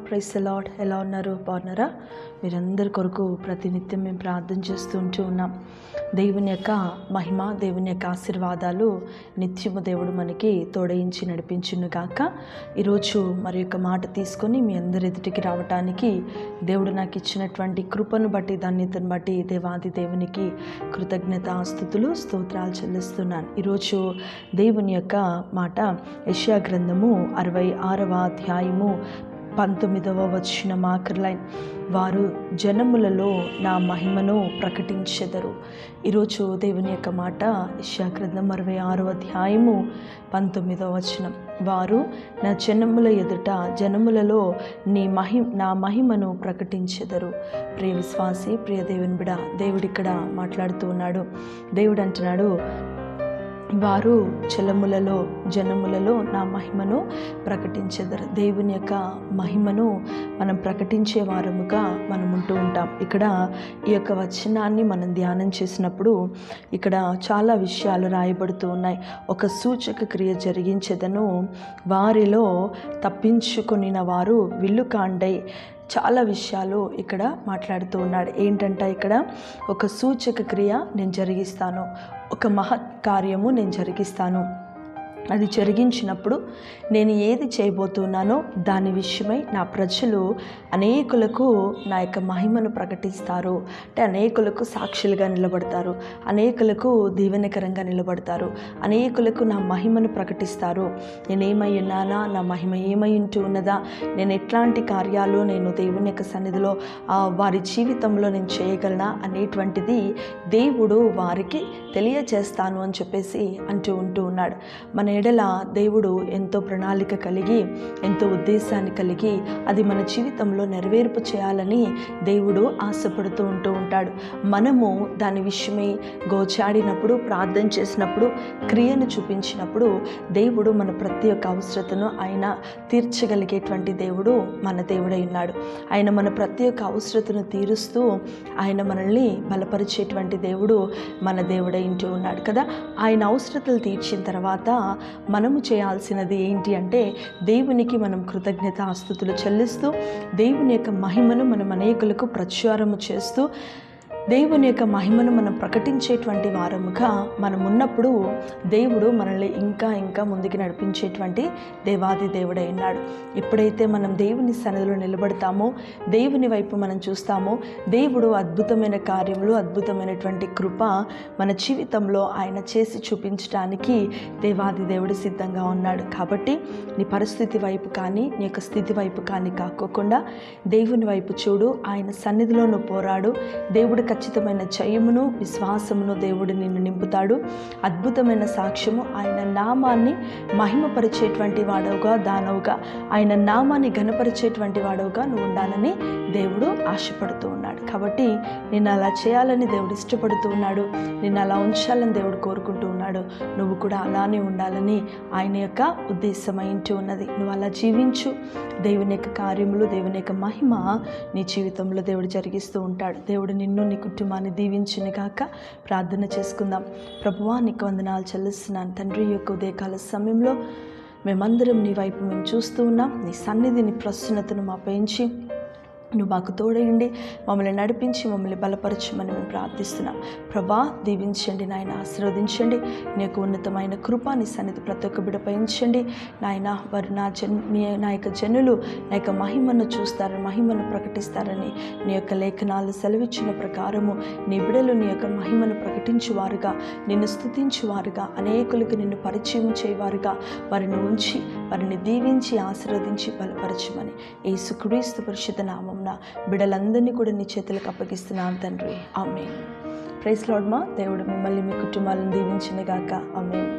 Praise the lord. ఎలా ఉన్నారు? బాగున్నారా? మీరందరి కొరకు ప్రతినిత్యం మేము ప్రార్థన చేస్తూ ఉన్నాం. దేవుని యొక్క మహిమ, దేవుని యొక్క ఆశీర్వాదాలు నిత్యము దేవుడు మనకి తోడయించి నడిపించును గాక. ఈరోజు మరి యొక్క మాట తీసుకొని మీ అందరి ఎదుటికి రావటానికి దేవుడు నాకు ఇచ్చినటువంటి కృపను బట్టి, ధన్యతను బట్టి దేవాది దేవునికి కృతజ్ఞతాస్తుతులు, స్తోత్రాలు చెల్లిస్తున్నాను. ఈరోజు దేవుని యొక్క మాట యెషయా గ్రంథము 66వ అధ్యాయము 19వ వచనం ఆఖరి లైన్. వారు జనములలో నా మహిమను ప్రకటించెదరు. ఈరోజు దేవుని యొక్క మాట యెషయా గ్రంథం 66వ అధ్యాయము 19వ వచనం. వారు నా జనముల ఎదుట జనములలో నా మహిమను ప్రకటించెదరు. ప్రియ విశ్వాసి, ప్రియ దేవుని బిడ్డ, దేవుడు ఇక్కడ మాట్లాడుతూ ఉన్నాడు. దేవుడు అంటున్నాడు, వారు జనములలో నా మహిమను ప్రకటించెదరు. దేవుని యొక్క మహిమను మనం ప్రకటించే వారముగా మనం ఉంటూ ఉంటాం. ఇక్కడ ఈ యొక్క వచనాన్ని మనం ధ్యానం చేసినప్పుడు ఇక్కడ చాలా విషయాలు రాయబడుతూ ఉన్నాయి. ఒక సూచక క్రియ జరిగించెదను, వారిలో తప్పించుకొనిన వారు విల్లుకాండై. చాలా విషయాలు ఇక్కడ మాట్లాడుతూ ఉన్నాడు. ఏంటంటే ఇక్కడ ఒక సూచక క్రియ నేను జరిగిస్తాను, ఒక మహత్ కార్యము నేను జరిగిస్తాను. అది జరిగించినప్పుడు నేను ఏది చేయబోతున్నానో దాని విషయమై నా ప్రజలు అనేకులకు నా యొక్క మహిమను ప్రకటిస్తారు. అంటే అనేకులకు సాక్షులుగా నిలబడతారు, అనేకులకు దీవెనకరంగా నిలబడతారు, అనేకులకు నా మహిమను ప్రకటిస్తారు. నేనేమై ఉన్నానా, నా మహిమ ఏమై ఉంటూ ఉన్నదా, నేను ఎట్లాంటి కార్యాలు నేను దేవుని యొక్క సన్నిధిలో వారి జీవితంలో నేను చేయగలనా అనేటువంటిది దేవుడు వారికి తెలియజేస్తాను అని చెప్పేసి ఉంటూ ఉన్నాడు. మన ఎడల దేవుడు ఎంతో ప్రణాళిక కలిగి, ఎంతో ఉద్దేశాన్ని కలిగి అది మన జీవితంలో నెరవేర్పు చేయాలని దేవుడు ఆశపడుతూ ఉంటాడు. మనము దాని విషయమై గోచాడినప్పుడు, ప్రార్థన చేసినప్పుడు, క్రియను చూపించినప్పుడు దేవుడు మన ప్రతి ఒక్క అవసరతను ఆయన తీర్చగలిగేటువంటి దేవుడు మన దేవుడై ఉన్నాడు. ఆయన మన ప్రతి ఒక్క అవసరతను తీరుస్తూ ఆయన మనల్ని బలపరిచేటువంటి దేవుడు మన దేవుడై ఉంటూ ఉన్నాడు కదా. ఆయన అవసరతలు తీర్చిన తర్వాత మనము చేయాల్సినది ఏంటి అంటే దేవునికి మనం కృతజ్ఞతాస్తుతులు చెల్లిస్తూ దేవుని యొక్క మహిమను మనం అనేకులకు ప్రచారము చేస్తూ దేవుని యొక్క మహిమను మనం ప్రకటించేటువంటి వారముగా మనం ఉన్నప్పుడు దేవుడు మనల్ని ఇంకా ముందుకు నడిపించేటువంటి దేవాది దేవుడై ఉన్నాడు. ఎప్పుడైతే మనం దేవుని సన్నిధిలో నిలబడతామో, దేవుని వైపు మనం చూస్తామో, దేవుడు అద్భుతమైన కార్యములు, అద్భుతమైనటువంటి కృప మన జీవితంలో ఆయన చేసి చూపించడానికి దేవాది దేవుడు సిద్ధంగా ఉన్నాడు. కాబట్టి నీ పరిస్థితి వైపు కానీ, నీ యొక్క స్థితి వైపు కానీ కాకోకుండా దేవుని వైపు చూడు. ఆయన సన్నిధిలో నువ్వు పోరాడు. దేవుడు ఖచ్చితమైన జయమును, విశ్వాసమును దేవుడు నిన్ను నింపుతాడు. అద్భుతమైన సాక్ష్యము, ఆయన నామాన్ని మహిమపరిచేటువంటి వాడవుగా, దానవుగా, ఆయన నామాన్ని ఘనపరిచేటువంటి వాడవుగా నువ్వు ఉండాలని దేవుడు ఆశపడుతూ ఉన్నాడు. కాబట్టి నిన్ను అలా చేయాలని దేవుడు ఇష్టపడుతూ ఉన్నాడు. నిన్ను అలా ఉంచాలని దేవుడు కోరుకుంటూ ఉన్నాడు. నువ్వు కూడా అలానే ఉండాలని ఆయన యొక్క ఉద్దేశమై ఉన్నది. నువ్వు అలా జీవించు. దేవుని యొక్క కార్యములు, దేవుని యొక్క మహిమ నీ జీవితంలో దేవుడు జరిగిస్తూ ఉంటాడు. దేవుడు నిన్ను, నీ కుటుంబాన్ని దీవించును గాక. ప్రార్థన చేసుకుందాం. ప్రభువా, నీకు వందనాలు చెల్లిస్తున్నాను తండ్రి. ఈ యొక్క ఉదయకాల సమయంలో మేమందరం నీ వైపు మేము చూస్తూ ఉన్నాం. నీ సన్నిధిని, ప్రసన్నతను మా పెంచి నువ్వు మాకు తోడయండి, మమ్మల్ని నడిపించి మమ్మల్ని బలపరచమని మేము ప్రార్థిస్తున్నాం. ప్రభా, దీవించండి నాయన, ఆశీర్వదించండి. నీ యొక్క ఉన్నతమైన కృప నీ సన్నిధి ప్రతి ఒక్క బిడ్డపై ఉంచండి నాయన. వారు నా యొక్క జనులు నా యొక్క మహిమను చూస్తారని, మహిమను ప్రకటిస్తారని నీ యొక్క లేఖనాలు సెలవిచ్చిన ప్రకారము నీ బిడ్డలు నీ యొక్క మహిమను ప్రకటించువారుగా, నిన్ను స్తుతించువారుగా, అనేకులకు నిన్ను పరిచయం చేయవారుగా వారిని ఉంచి, వారిని దీవించి, ఆశీర్వదించి బలపరచమని యేసుక్రీస్తు పరిశుద్ధ నామం బిడ్డలందరినీ కూడా నీ చేతులకు అప్పగిస్తున్నాను తండ్రి. ఆమేన్. Praise Lord. మా దేవుడు మిమ్మల్ని, మీ కుటుంబాలను దీవించును గాక. ఆమేన్.